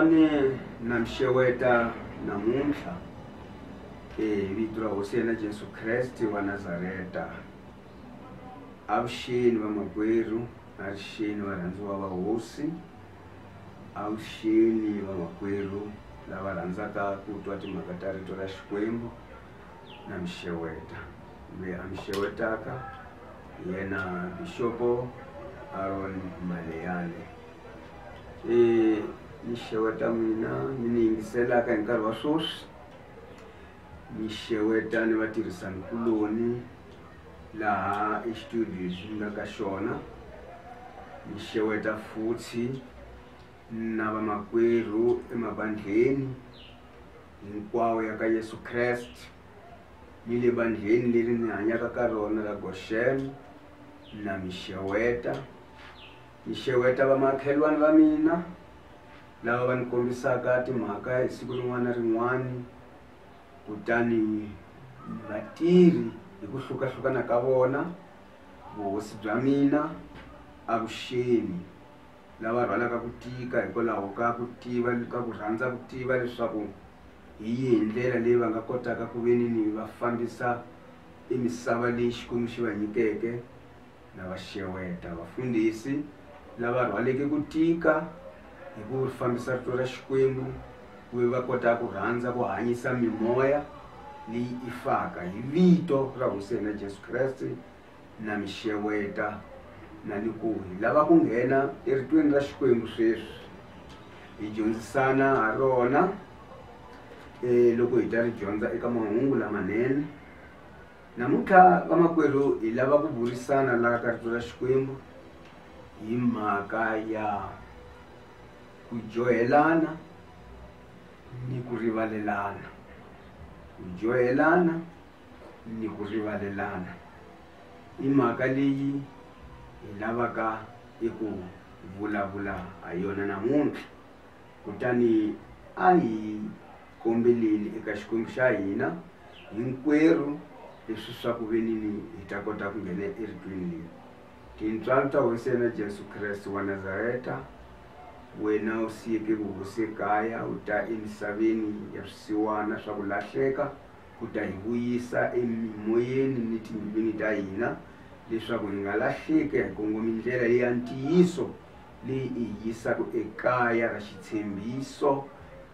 Swani na mxeweta namuntlha vito ra hosi yena Jesu Kreste wa Nazareta. Avuxeni vamakwerhu, avuxeni varhandziwa va hosi, avuxeni vamakwerhu lava rhandzaka ku twa timhaka ta rito ra Xikwembu na mxeweta. Loyi a mxewetaka yena Bishopo Aaron Maleyane. Ni xeweta mina mi ni yingiselaka hi nkarhi wa swoswi, ni xeweta ni vatirhisanikuloni laha exitudio xi nga ka xona, ni xeweta futhi na vamakwerhu emabandhleni hinkwawo ya ka Yesu Kreste, ni le bandhleni leri ni hanyaka ka rona ra Goshen, na mi xeweta. Ni xeweta vamakhelwani va mina lava va ni kombisaka timhaka hi siku rin'wana na rin'wani, kutani vatirhi hi ku hlukahlukana ka vona, vuhosi bya mina, avuxeni lava rhwalaka ku tika hikwalaho ka ku tiva, ka ku rhandza ku tiva leswaku hi yihi ndlela leyi va nga kotaka ku ve ni va fambisa emisava leyi Xikwembu xi va nyikeke. Na va xeweta vafundhisi lava rhwaleke ku tika hi ku fambisa rito ra Xikwembu, ku ve va kota ku rhandza ku hanyisa mimoya leyi ifaka hi vito ra hosi yena Jesu Kreste. Na mi xeweta na ni ku hi lava ku nghena eritweni ra Xikwembu sweswi hi dyondzisana ha rona loko hi ta ri dyondza eka mahungu lamanene. Namuntlha vamakwerhu hi lava ku burisana laha ka rito ra Xikwembu hi mhaka ya ku johelana ni ku rivalelana. Ku johelana ni ku rivalelana i mhaka leyi hi lavaka eku vulavula ha yona namuntlha. Kutani a hi kombeleni eka Xikwembu xa hina hinkwerhu leswi swa ku ve ni hi ta kota ku nghena eritweni leri. Tintswalo ta hosi yena Jesu Kreste wa Nazareta, wena u siyeke vuhosi ekaya u ta emisaveni ya swisiwana swa ku lahleka, ku ta hi vuyisa emimoyeni ni timbilwini ta hina leswaku hi nga lahleki, hi kongomi ndlela ya ntiyiso leyi hi yisaka ekaya ra xitshembiso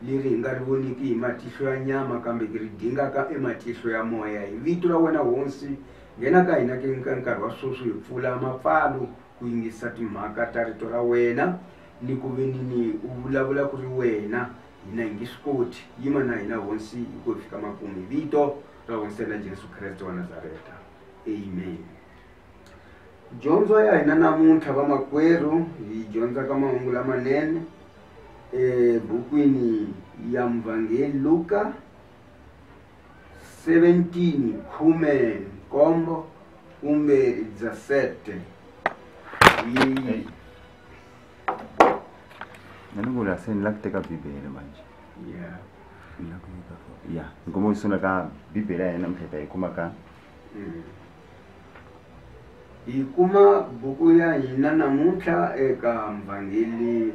leri hi nga ri voniki hi matihlo ya nyama kambe ri dingaka ematihlo ya moya. Hi vito ra wena hosi, nghena ka hina ka nkarhi wa sweswi hi pfula mapfalo ku yingisa timhaka ta rito ra wena, ni ku ve ni u vulavula ku ri wena hina hi nge swi koti. Yima na hina hosi hi ku fika makumu hi vito ra hosi yena Jesu Kreste wa Nazareta, amen. Dyondzo ya hina namuntlha vamakwerhu hi dyondza ka mahungu lamanene bukwini ya Mvangeli Luka 17:17 kumbe 17. Nanungula seni la kuteka Bibele manje. Yeah. Ya, ngomo isona ka Bibele ya namhleta ikuma ka. Hi kuma buku ya hina namuntlha eka Mvangeli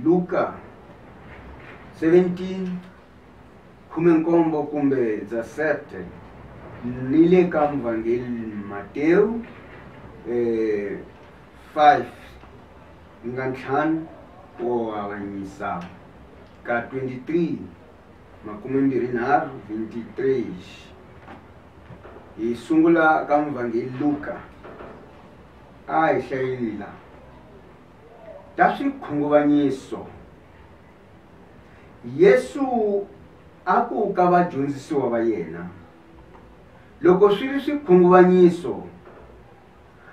Luka 17:17 kumbe 17, ni le ka Mvangeli Mateo 5 nga ntlhanu wo avanyisa ka 23 23. Hi sungula ka Mvangeli Luka, a hi hlayeni la ta swikhunguvanyiso. Yesu a ku ka vadyondzisiwa va yena, loko swi ri swikhunguvanyiso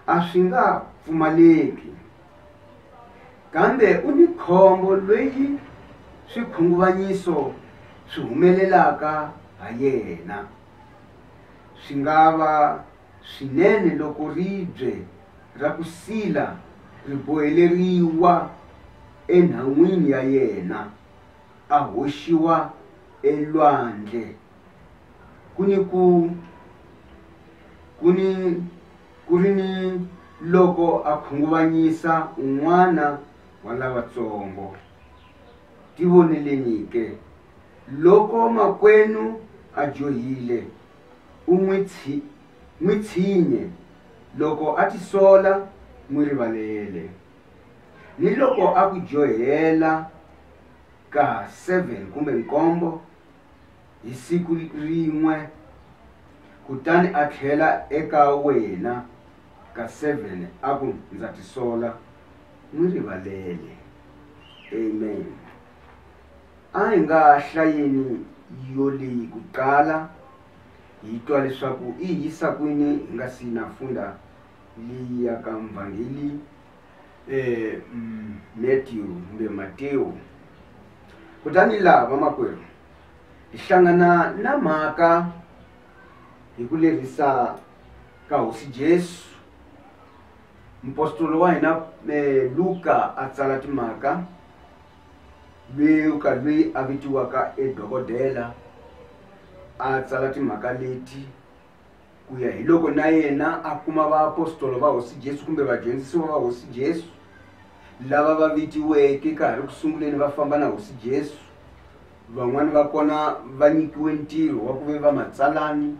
a swi nga pfumaleki, kambe u ni khombo lweyi swikhunguvanyiso swi humelelaka ha yena. Swi nga va swinene loko ribye ra ku sila ri boheleriwa enhan'wini ya yena, a hoxiwa elwandle. Ku ri ni loko a khunguvanyisa un'wana wa lavatsongo. tivoneleni ke loko makwenu a johile u n'wi tshinye loko a tisola n'wi rivalele ni loko a ku johela ka 7 kumbe 7 hi siku rin'we kutani a tlhela eka wena ka 7 a ku ndza tisola n'wi rivalele. Amen. A hi nga hlayeni yo leyi ku qala hi twa leswaku i hisa kwini hi nga si na funda leyi ya ka mvangeli Mateo. Kutani lava makwerhu hi hlangana na mhaka hi ku lerisa ka hosi Jesu. Mpostolo wa hina Luka a tsala timhaka loyi a vitiwaka dokodela a tsala timhaka leti ku ya hi loko na yena a kuma vaapostolo va hosi Jesu kumbe vadyondzisi va hosi Jesu lava va vitiweke ka ha ri ku sunguleni va famba na hosi Jesu. Van'wani va kona va nyikiwe ntirho wa ku ve va matsalani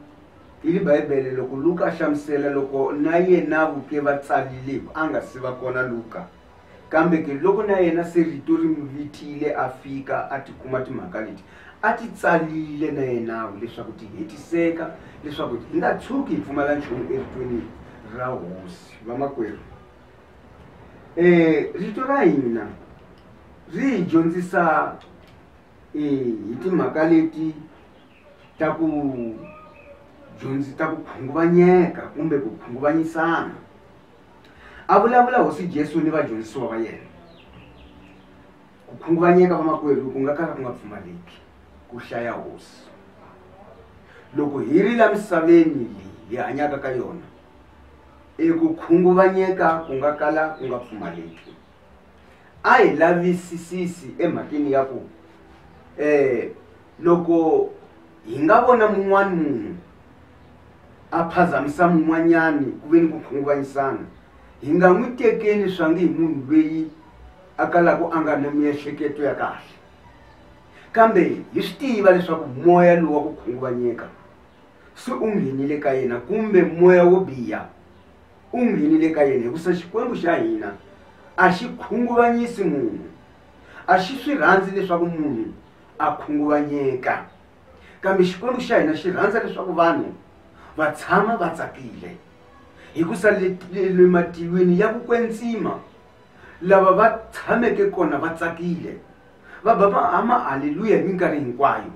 hi Bibele. Loko Luka a hlamusela loko na yena vuke va tsalile a nga se va kona Luka, kambe ke loko na yena se rito ri n'wi vitile a fika a tikuma timhaka leti a ti tsalile na yena leswaku ti hetiseka, leswaku hi nga tshuki hi pfumala nchumu eritweni ra hosi. Vamakwerhu rito ra hina ri hi dyondzisa hi timhaka leti ta ku khunguvanyeka kumbe ku khunguvanyisana. A vulavula hosi Jesu ni vadyondzisiwa va yena. Ku khunguvanyeka vamakwerhu ku nga kala ku nga pfumaleki ku hlaya hosi. Loko hi ri la misaveni hi hanyaka ka yona ku khunguvanyeka ku nga kala ku nga pfumaleki. A hi lavisisisi emhakeni ya ku loko hi nga vona mun'wana munhu a phazamisa mun'wanyani ku ve ni ku khunguvanyisana, hi nga n'wi tekeni swangi hi munhu loyi a kalaka a nga na miehleketo ya kahle, kambe hi swi tiva leswaku moya lowu wa ku khunguvanyeka se u nghenile ka yena, kumbe moya wo biha u nghenile ka yena. Hikusa Xikwembu xa hina a xi khunguvanyisi munhu, a xi swi rhandzi leswaku munhu a khunguvanyeka, kambe Xikwembu xa hina xi rhandza leswaku vanhu va tshama va tsakile. Hikusa le matilweni ya ku kwetsima lava va tshameke kona va tsakile, va ba ama haleluya hi minkarhi hinkwayo.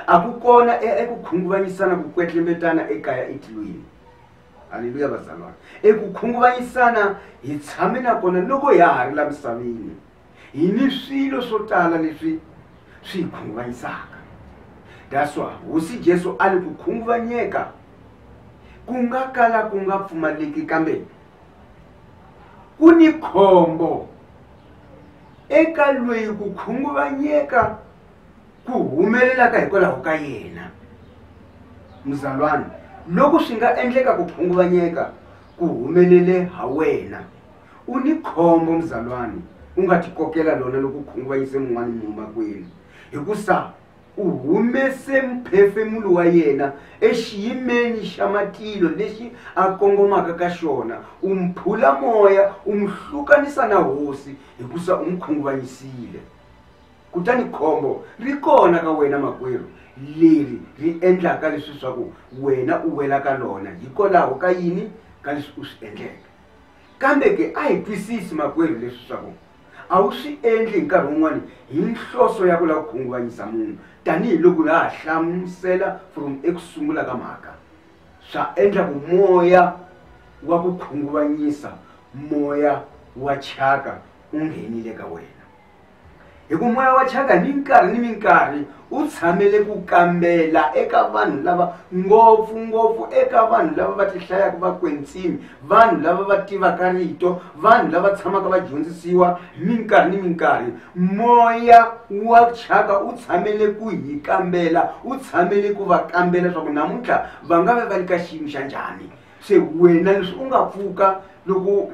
A ku kona eku khunguvanyisana ku kwetlembetana ekaya etilweni. Haleluya vazalwana. Eku khunguvanyisana hi tshame na kona loko ya ha ri la misaveni. Hi ni swilo swo tala leswi swi khunguvanyisaka. That's why hosi Jesu a le ku khunguvanyeka ku nga kala ku nga pfumaleki, kambe ku ni khombo eka loyi ku khunguvanyeka ku humelelaka hikwalaho ka yena. Mzalwana, loko swi nga endleka ku khunguvanyeka ku humelele ha wena, u ni khombo mzalwana, u nga ti kokela lona loko khunguvanyise mun'wana munhu makwenu. Hikusa u humese mphefemulo wa yena exiyimeni xa matilo lexi a kongomaka ka xona, u mphula moya, u mhlukanisa na hosi hikusa u n'wi khunguvanyisile. Kutani khombo ri kona ka wena makwerhu leri ri endlaka leswi swa ku wena u wela ka lona hikwalaho ka yini ka leswi u swi endleke. Kambe ke a hi twisisi makwerhu leswi swa ku a wu swi endli nkarhi wun'wani hi nhloso ya ku lava ku khunguvanyisa munhu, tanihiloko ha ha hlamusela from ekusungula ka mhaka. Swa endla ku moya wa ku khunguvanyisa, moya wa thyaka u nghenile ka wena. Hi ku moya wa thyaka ni minkarhi u tshamele ku kambela eka vanhu lava, ngopfungopfu eka vanhu lava va ti hlayaka va kwetsimi, vanhu lava va tivaka rito, vanhu lava tshamaka va dyondzisiwa minkarhi ni minkarhi. Moya wa thyaka u tshamele ku hi kambela, u tshamele ku va kambela swa ku namuntlha va nga va le ka xiyimo xa njhani, se wena leswi u nga pfuka loko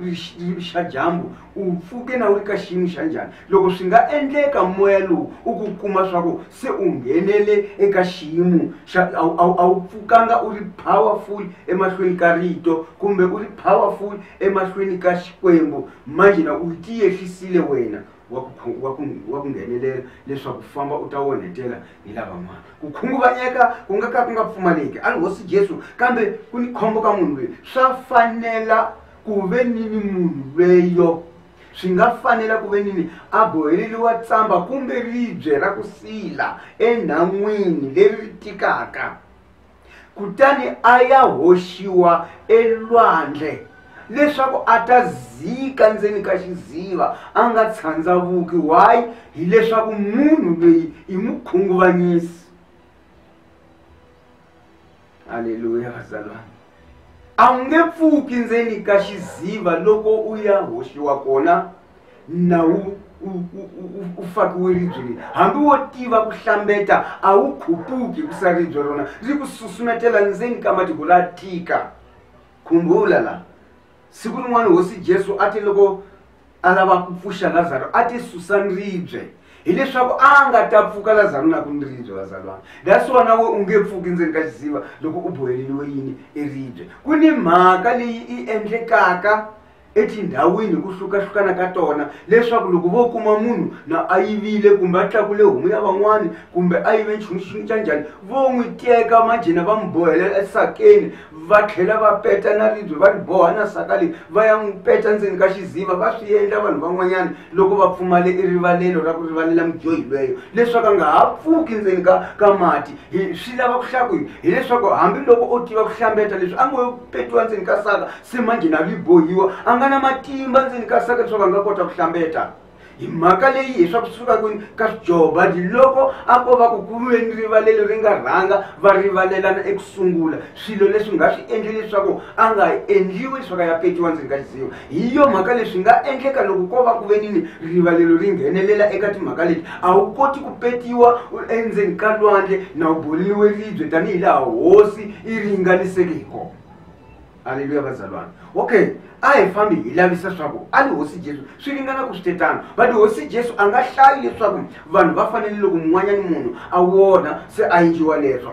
xa dyambu u pfuke na u ri ka xiyimo xa njhani loko swi nga endleka moya lowu u ku kuma swa ku se u nghenele eka xiyimo xa a wu pfukanga u ri powerful emahlweni ka rito kumbe u ri powerful emahlweni ka xikwembu manje na u tiyehlisile wena wa ku nghenelela leswaku famba u ta onhetela hi lavan'wana ku khunguvanyeka ku nga ka ku nga pfumaleki a hosi Jesu kambe ku ni khombo ka munhu loyi swa fanela ku ve nini munhu leyo swi nga fanela ku ve nini a boheleliwa tsamba kumbe ribye ra ku sila enhan'wini leri tikaka kutani a ya hoxiwa elwandle leswaku a ta zika ndzeni ka xiziva a nga tshandzavuki why hileswaku munhu loyi i mukhunguvanyisi haleluya vazalwana a wu nge pfuki ndzeni ka xiziva loko u ya hoxiwa kona na u fakiwe ribye leri hambi wo tiva ku hlambeta a wu khupuki ku sa ribye rona ri ku susumetela ndzeni ka matiko la tika khumbula la siku rin'wana hosi Jesu a ti loko a lava ku pfuxa Lazaro a ti susa ribye hileswaku a nga ta pfuka Lazaro na ku ribye vazalwana that's why nawe u nge pfuki ndzeni ka xiziva loko u boheleliwe yini ribye ku ni mhaka leyi i endlekaka etindhawini ku hlukahlukana ka tona leswaku loko vo kuma munhu na a yivile kumbe a tlakule homu ya van'wani kumbe a yive nchumu xa njhani vo n'wi teka majina va n'wi bohelela esakeni va tlhela va peta na ribye va ri boha na saka leyi va ya n'wi peta ndzeni ka xiziva va swi endla vanhu van'wanyana loko va pfumale rivalelo ra ku rivalela mudyohi lweyo leswaku a nga ha pfuki ndzeni ka mati swi lava ku hlaku hileswaku hambiloko u tiva ku hlambeta leswi a ngo petiwa ndzeni ka saka se manjina ri bohiwa a nga na matimba ndzeni ka saka leswaku a nga kota ku hlambeta hi mhaka leyi hi swa kusuka ka Jobadi loko a ko va ku kumeni rivalelo ri nga rhanga va rivalelana ekusungula swilo leswi nga swi endli leswaku a nga endliwi leswaku ya petiwa ndzeni ka xiziva hi yo mhaka leswi nga endleka loko ko va ku ve nini rivalelo ri nghenelela eka timhaka leti a wu koti ku petiwa endzeni ka lwandle na u boleliwe ribye tanihi laha hosi i ringaniseke hi kona haleluya vazalwana okay a hi fambi hi lavisa swaku a ni hosi Jesu swi ringana ku switetana but hosi Jesu a nga hlayi leswaku vanhu va fanele loko mun'wanyani munhu a wona se a endliwa leswo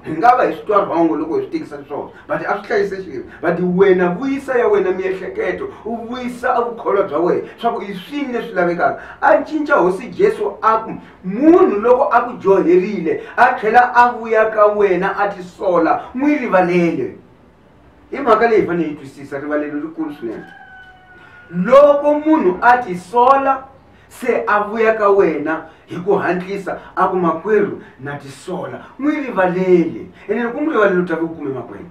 hi nga va hi swi twa rhongo loko hi swi tekisa swona but a swi hlayise xilo but wena vuyisa ya wena miehleketo u vuyisa vukholwa bya wena swaku hi swini leswi lavekaka a cinca hosi Jesu a ku munhu loko a ku joherile a tlhela a vuya ka wena a tisola n'wi rivalele hi mhaka leyi fanele hi twisisa rivalelo rikulu swinene loko munhu a tisola se a vuya ka wena hi ku hantlisa a ku makwerhu na tisola n'wi rivalele ene loko n'wi rivalele u ta ku kume makwenu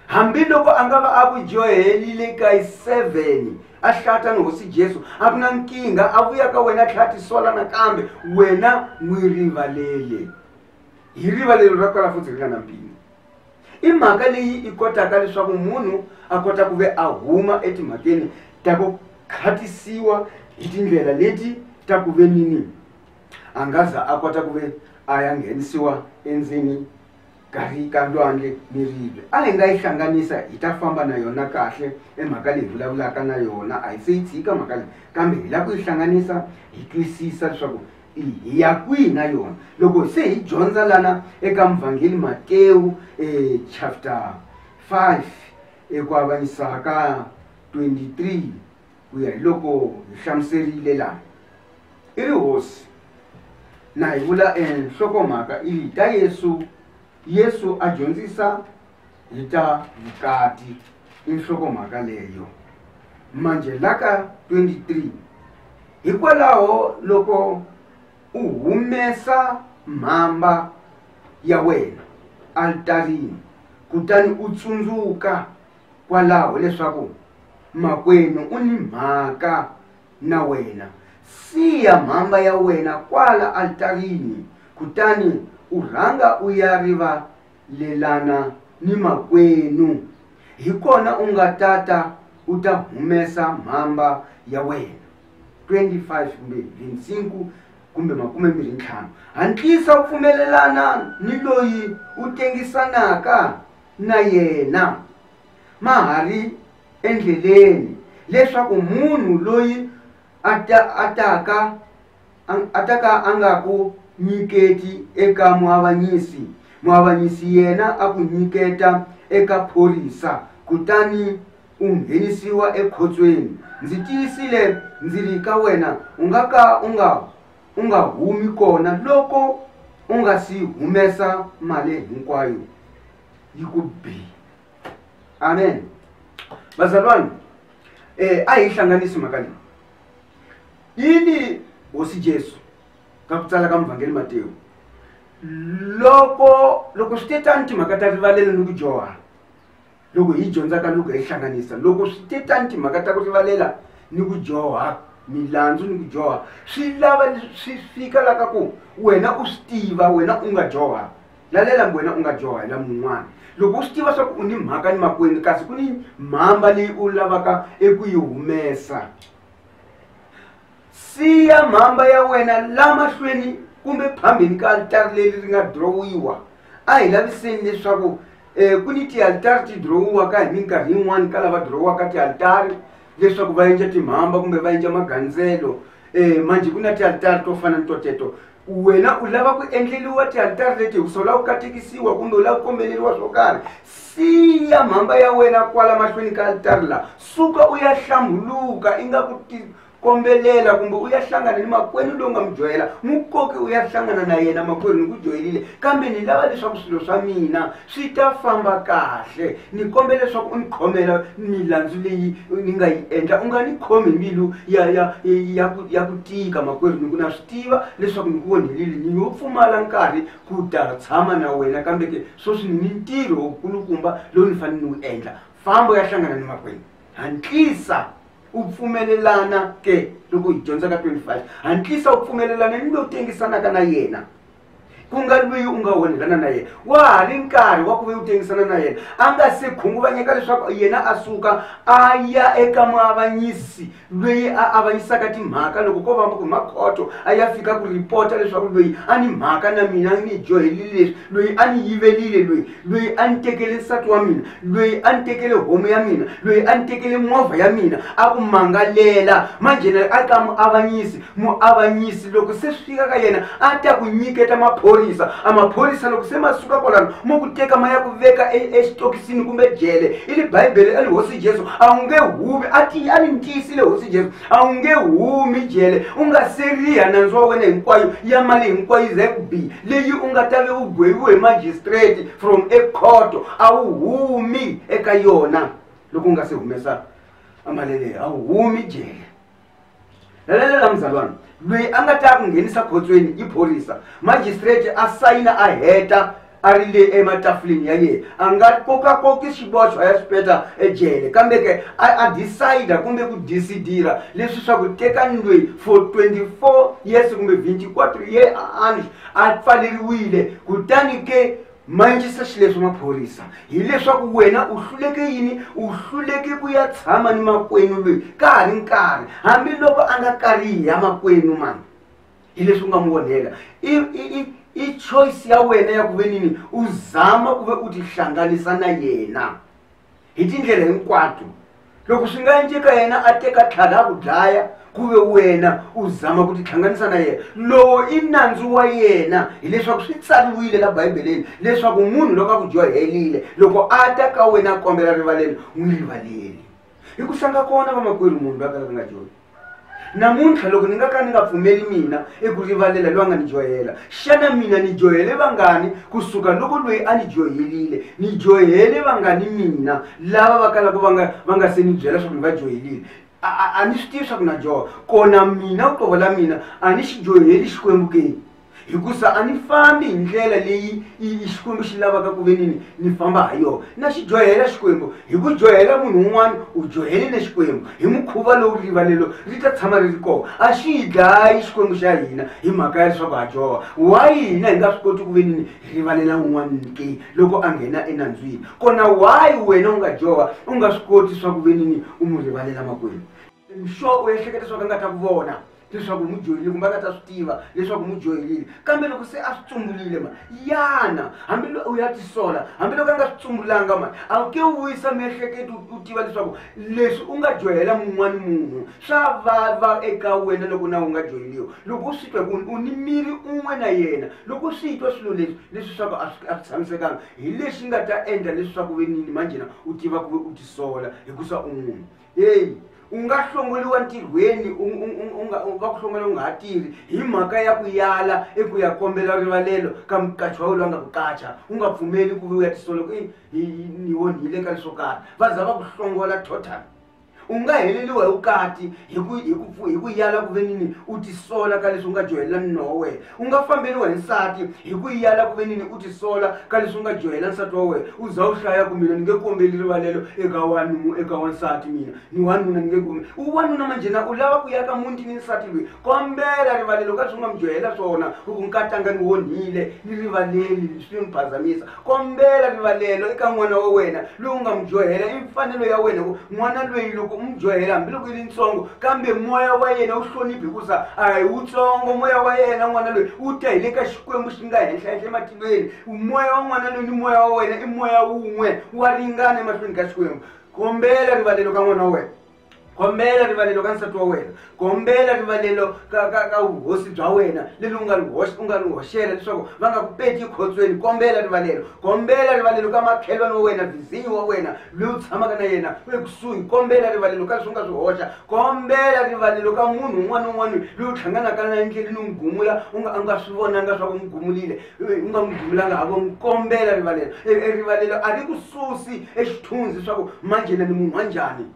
hambiloko a nga va a ku johelile ka 7 a hlata ni hosi Jesu a ku na nkinga a vuya ka wena a tlhela tisola nakambe wena n'wi rivalele hi rivalelo ra kwala futhi ri nga na mpimo i mhaka leyi i kotaka leswaku munhu a kota ku ve a huma etimhakeni ta ku khatisiwa hi tindlela leti ta ku ve nini a nga za a kota ku ve a ya nghenisiwa endzeni ka lwandle ni ribye a hi nga yi hlanganisa hi ta famba na yona kahle emhaka leyi vulavulaka na yona a hi se yi tshika mhaka leyi kambe hi lava ku yi hlanganisa hi twisisa leswaku hi ya kwihi na yona loko se hi dyondza lana eka mvangeli Matewu chapter 5 eku avanyisa ka 23 ku ya loko hi hlamuserile lana i ri hosi na hi vula nhlokomhaka i ta Yesu a dyondzisa hi ta vukati i nhlokomhaka leyo manje la ka 23 hikwalaho loko u humesa mhamba ya wena altarini kutani u tsundzuka kwalaho leswaku makwenu u ni mhaka na wena siya mhamba ya wena kwala altarini kutani u rhanga u ya rivalelana ni makwenu hi kona u nga tata u ta humesa mhamba ya wena 25 kumbe 25 kumbe 25 hantlisa u pfumelelana ni loyi u tengisanaka na yena mahari endleleni leswaku munhu loyi ataka anga ku nyiketi eka muavanyisi yena aku nyiketa eka phorisa kutani u nghenisiwa ekhotsweni. Ndzi tiyisile ndzi ri ka wena u nga humi kona loko u nga si humesa mali hinkwayo yi ku bi. Amen. Bazalwane, a hi hlanganisi mhaka leyi. Yini hosi Jesu ka ku tsala ka muvhangeli Matewu loko swi te tani timhaka ta rivalelo ni ku dyoha, loko hi dyondzaka loko hi hlanganisa, loko swi te tani timhaka ta ku rivalela ni ku dyoha, milandzu ni ku dyoha, swi lava swi fika la ka ku wena u swi tiva wena u nga dyoha. Lalela wena u nga dyoha hi la mun'wana. Loko u swi tiva swa ku u ni mhaka ni makwenu kasi ku ni mhamba leyi u lavaka eku yi humesa, siya mhamba ya wena la mahlweni kumbe phambeni ka altari leri ri nga dirowiwa. A hi laviseni leswaku ku ni tialitari ti dirowiwaka hi minkarhi yin'wana ka lava dirowaka tialitari leswaku va endla timhamba kumbe va endla magandzelo. Manjhe ku na tialitari to fana ni to teto. Wena u lava ku endleliwa tialitari leti hikuva u lava ku katekisiwa kumbe u lava ku kombeleriwa swo karhi, siya mhamba ya wena kwala mahlweni ka altari la, suka u ya hlambuluka i nga ku kombelela kumbe u ya hlangana ni makwenu lowu nga mi dyohela, mukoki u ya hlangana na yena makwenu ni ku dyohelile, kambe ni lava leswaku swilo swa mina swi ta famba kahle. Ni kombela leswaku u ni khomela milandzu leyi ni nga yi endla, u nga ni khomi mbilu ya ku tika makwenu. Ni ku na swi tiva leswaku ni ku vonhelile ni yo pfumala nkarhi ku ta tshama na wena, kambe ke sweswi ni ntirho wukulukumba lowu ni fanele ni wu endla. Famba u ya hlangana ni makwenu, hantlisa u pfumelelana ke loko hi dyondza ka 25, hantlisa u pfumelelana ni lowu tengisanaka na yena ku nga loyi u nga onhelana na yena. Wa ha ri nkarhi wa ku ve u tengisana na yena a nga se khunguvanyeka leswaku yena a suka a ya eka muavanyisi loyi a avanyisaka timhaka. Loko ko vamba ku makhoto a ya fika ku ripota leswaku loyi a ni mhaka na mina ni dyohelile leswi, loyi a ni yivelile, loyi a ni tekele nsati wa mina, loyi a ni tekele homu ya mina, loyi a ni tekele movha ya mina, a ku mangalela manjhe aka muavanyisi loko se swi fika ka yena a ta ku nyiketa maphorisa. Amaphorisa loko se ma suka kwalano mo ku teka ma ya ku veka exitokisini kumbe jele. I li Bibele a li hosi Jesu a nge humi a ni ntiyisile hosi Jesu a nge humi jele u nga se riha nandzu wa wena hinkwayo ya mali hinkwayo za ku bi leyi u nga ta ve u gweviwe hi magistrate from ekhoto, a wu humi eka yona loko u nga se humesa mali leyi, a wu humi jele. Lalela mzalwana, loyi a nga ta ku nghenisa khotsweni i phorisa, magistrate a sayina a heta a ri le ematafuleni ya yena, a nga kokakoki xiboxo a ya swipeta ejele, kambe ke a decide kumbe ku decidira leswi swa ku teka loyi for 24 years kumbe 24 years a pfaleriwile. Kutani ke manjisa xileswi maphorisa hileswaku wena u hluleke yini, u hluleke ku ya tshama ni makwenu loyi ka ha ri nkarhi, hambiloko a nga karihi ya makwenu mani. Hi leswi u nga n'wi vonhela i choice ya wena ya ku ve nini u zama ku ve u tihlanganisa na yena hi tindlela hinkwato. Loko swi nga endleka yena a teka tlhala a ku dlaya ku ve wena u zama ku tihlanganisa na yena, lowu i nandzu wa yena. Hileswaku swi tsariwile la Bibeleni leswaku munhu loko a ku dyohelile loko a ta ka wena a kombela rivalelo n'wi rivaleli. Hi ku hlanga kona vamakwerhu munhu loyi a kalaka nga dyohi. Namuntlha loko ni nga ka ni nga pfumeli mina eku rivalela loyi a nga ni dyohela, xana mina ni dyohele vangani kusuka loko loyi a ni dyohelile? Ni dyohele vangani mina lava va kalaka va nga se ni byela swa ku ni va dyohelile? A ni swi tivi swa ku na dyoha kona mina ku tovola mina a ni xi dyoheli Xikwembu ke, hikusa a ni fambi hi ndlela leyi Xikwembu xi lavaka ku ve nini ni famba ha yona. Na xi dyohela Xikwembu, hi ku dyohela munhu un'wana u dyohelile Xikwembu hi mukhuva lowu rivalelo ri ta tshama ri ri kona. A xi hi dlayi Xikwembu xa hina hi mhaka ya leswaku ha dyoha. Why hina hi nga swi koti ku ve nini rivalela un'wana ke loko a nghena enandzwini? Kona why wena u nga dyoha u nga swi koti swa ku ve nini u n'wi rivalela makwenu? Sure u ehleketa swa ku a nga ta ku vona leswaku mujoyile kumbe nga ta swi tiva leswaku mujoyilile kambe loko se a swi tsumbulile ma yana hambiloko u ya tisola hambiloko a nga swi tsumbulanga ma a wu ke u vuyisa miehleketo u tiva leswaku leswi u nga joyela mun'wana munhu swa vava eka wena loko na u nga joyiliwa loko u swi twa ku u ni miri un'we na yena loko u swi twa swilo leswi swa ku a swi tshamisekanga hi lexi nga ta endla leswaku venini manjena u tiva ku u tisola hikusa u munhu heyi u nga hlongoliwa ntirhweni va ku hlongola u nga ha tirhi hi mhaka ya ku yala eku ya kombela rivalelo ka mukachi wa wena nga ku kacha u nga pfumeli ku ve u ya tisola ku ni onhile ka leswo karhi va za va ku hlongola total u nga heleliwa hi vukati hi ku yala ku venini u tisola ka leswi u nga joyela noho wena u nga famberiwa hi nsati hi ku yala ku venini u tisola ka leswi u nga joyela nsati wa wena u za u hlaya ku mina ni nge kombeli rivalelo eka wansati mina ni wanuna ni nge kombeli u wanuna manjena u lava ku yaka muti ni nsati loyi kombela rivalelo ka leswi u nga mi joyela swona u ku nkatanga ni onhile ni rivaleli swi ni phazamisa kombela rivalelo eka n'wana wa wena loyi u nga mi joyela i mfanelo ya wena ku n'wana loyi loko umjoyela hambiloko yi ri ntsongo kambe moya wa yena wu hloniphi hikusa a hi wutsongo moya wa yena n'wana loyi wu ta hi le ka xikwembu xi nga henhlahenhla ematilweni moya wa n'wana loyi ni moya wa wena i moya wun'we wa ringana emahlweni ka xikwembu kombela rivalelo ka n'wana wa wena kombela rivalelo ka nsati wa wena kombela rivalelo ka vuhosi bya wena leri u nga ri hoxela leswaku va nga ku peti ekhotsweni kombela rivalelo ka makhelwani wa wena vizinyi wa wena loyi u tshamaka na yena ekusuhi kombela rivalelo ka leswi u nga swi hoxa kombela rivalelo ka munhu un'wana na un'wana loyi u hlanganaka na endleleni u n'wi gumula u nga swi vonanga swa ku n'wi gumulile u nga n'wi gumulanga havo kombela rivalelo rivalelo a ri ku susi exithunzi swa ku manjena ni munhu wa njhani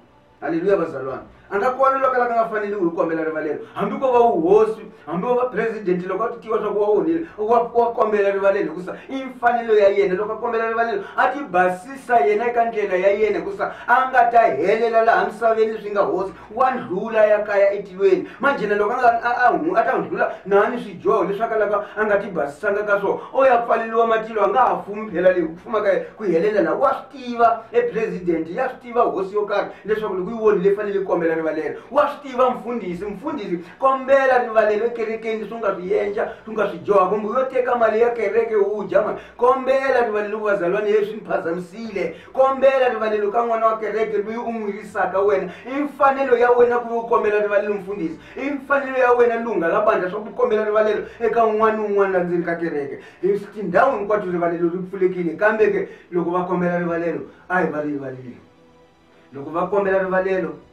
haleluya bazalwane anga kona loko la nga fanele u kombela rivalelo hambi ko va uhosi hambi ko va president loko a tiva swa ku wa onhile wa kombela rivalelo hikusa i mfanelo ya yena loko a kombela rivalelo a ti basisa yena eka ndlela ya yena hikusa a nga ta helela laha misaveni leswi nga hosi wa ndlula ya kaya etilweni manjena loko a ta ndlula nani swidyoho leswi a kalaka a nga ti basisanga ka swona o ya pfaleliwa matilo a nga ha fumi phela leyi ku fuma ka ku helela laha wa swi tiva president ya swi tiva hosi yo karhi leswaku loko yi vonile fanele kombela rivalelo wa swi tiva mfundhisi kombela rivalelo ekerekeni leswi u nga swi endla swi nga swi joha kumbe yo teka mali ya kereke u dya mali kombela rivalelo ku vazalwane leswi ni phazamisile kombela rivalelo ka n'wana wa kereke loyi u n'wi risaka wena i mfanelo ya wena ku ve u kombela rivalelo mfundhisi i mfanelo ya wena lunga la bandla swa ku kombela rivalelo eka un'wana un'wana la ndzeni ka kereke tindhawu hinkwato rivalelo ri pfulekile kambe ke loko va kombela rivalelo a hi va rivaleli loko va kombela rivalelo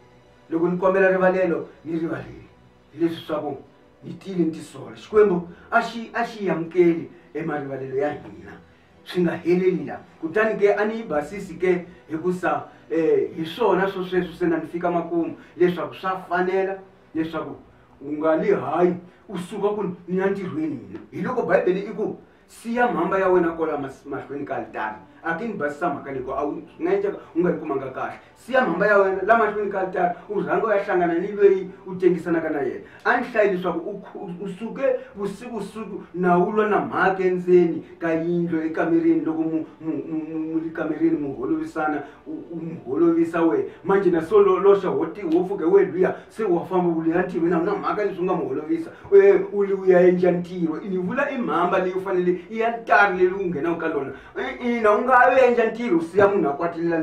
loko ni kombela rivalelo ni rivaleli hi leswi swa ku ni tile ni tisola xikwembu a xi yamukeli emarivalelo ya hina swi nga heleli la kutani ke a ni yi basisi ke hikusa hi swona swo sweswo se na ni fika makumu leswaku swa fanela leswaku u nga li hayi u suka ku ni ya ntirhweni mina hi loko bayibele i ku siya mhamba ya wena kola mahlweni ka alitari a ti ni basisa mhaka leyi ku a nga endleka u nga yi kumanga kahle siya mhamba ya wena la mahlweni ka alitari u rhanga u ya hlangana ni loyi u tengisanaka na yena a ni hlayi leswaku u suke vusiku na u lwa na mhaka endzeni ka yindlo ekamereni loko mu kamereni mu holovisana u mu holovisa wena manje na so loxa wo pfuke we luya se wa famba u liya ntirhweni a wu na mhaka leswi u nga mu holovisa u ya endla ntirho ni vula i mhamba leyi u fanele i ya ntari leyi u nghenaka ka lona ina u nga endla ntirho u siya munhu a kwatilela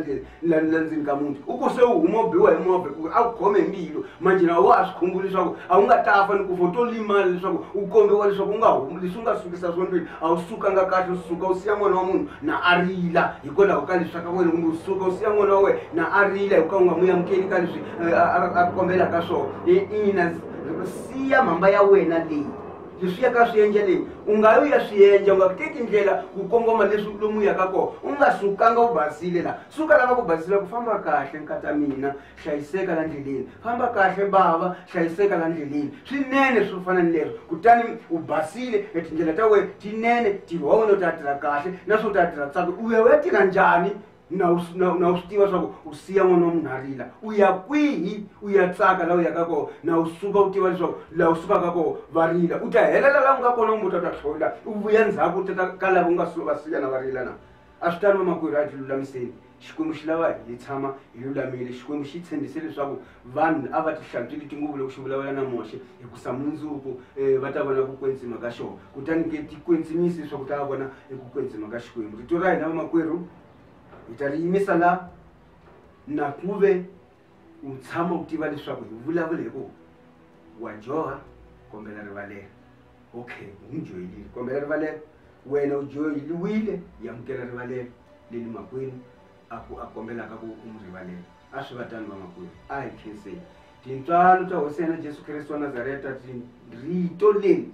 ndzeni ka muti u ku se u huma u biwa hi movha ku a ku khome mbilu manje na wa swi khumbula leswaku a wu nga ta fa ni ku foto limala leswaku u kombiwa leswaku u nga humi leswi u nga sukisa swona a wu sukanga kahle u suka u siya n'wana wa munhu na a rila hikwalaho ka leswi ka wena kumbe u suka u siya n'wana wa wena na a rila hi ka u nga n'wi yamukeli ka leswi a kombelaka swona ina siya mhamba ya wena leyi leswi ya ka swi endla leyi u nga yo ya swi endla u nga teki ndlela ku kongoma leswi lomu yaka kona u nga sukanga u basile la suka lava ku basila ku famba kahle nkata mina hlayiseka la ndleleni famba kahle bava hlayiseka la ndleleni swinene swo fana ni leswi kutani u basile etindlela ta wena tinene tihono ta tirha kahle naswo ta tirha tsaka u ya tirha njhani na u swi tiva swa ku u siya n'wana wa munhu a rila u ya kwihi u ya tsaka laha u yaka kona na u suka u tiva leswaku laha u sukaka kona va rila u ta helela laha u nga kona u muta u ta tlhola u vuya ndzhaku u tata ka lava u nga va siya na va rila na a swi tani vamakwerhu a ti lulamiseni xikwembu xi lava hi tshama hi lulamile xikwembu xi tshembise leswaku vanhu a va ti hlantswile tinguvu loko xi vulavula na Moxe hikusa mundzuku va ta vona ku kwetsima ka xona kutani ke ti kwetsimisi leswaku ta vona ku kwetsima ka xikwembu rito ra hina vamakwerhu hi ta ri yimisa la na ku ve u tshama u tiva leswaku hi vulavule hi ku wa joha kombela rivalelo okay u n'wi johelile kombela rivalelo wena u joheliwile hi amukela rivalelo leli makwenu a kombelaka ku u n'wi rivalela a swi va tani vamakwerhu a hi khenseni tintswalo ta hosi yena Jesu Kristo wa Nazareta rito leri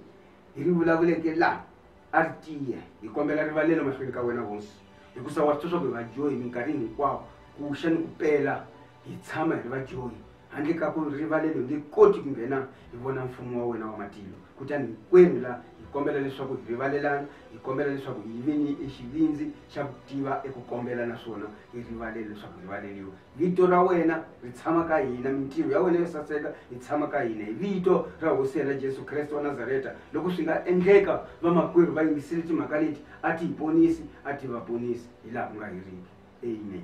hi ri vulavuleke laha a ri tiya hi kombela rivalelo mahlweni ka wena hosi hikusa wa swi swa ku hi vajohi minkarhi hinkwawo ku xa ni ku pela hi tshama hi ri vajohi handle ka ku rivalelo nge koti ku nghena hi vona mfumo wa wena wa matilo kutani hinkwenu la hi kombela leswaku hi rivalelana hi kombela leswaku hi ve ni exivindzi xa ku tiva eku kombela naswona hi rivalele leswaku hi rivaleliwa vito ra wena ri tshama ka hina mintirho ya wena yo saseka hi tshama ka hina hi vito ra hosi yena Jesu Kristo wa Nazareta loko swi nga endleka vamakwerhu va yingisile timhaka leti a ti hi ponisi a ti va ponisi hi laha ku nga heriki amen.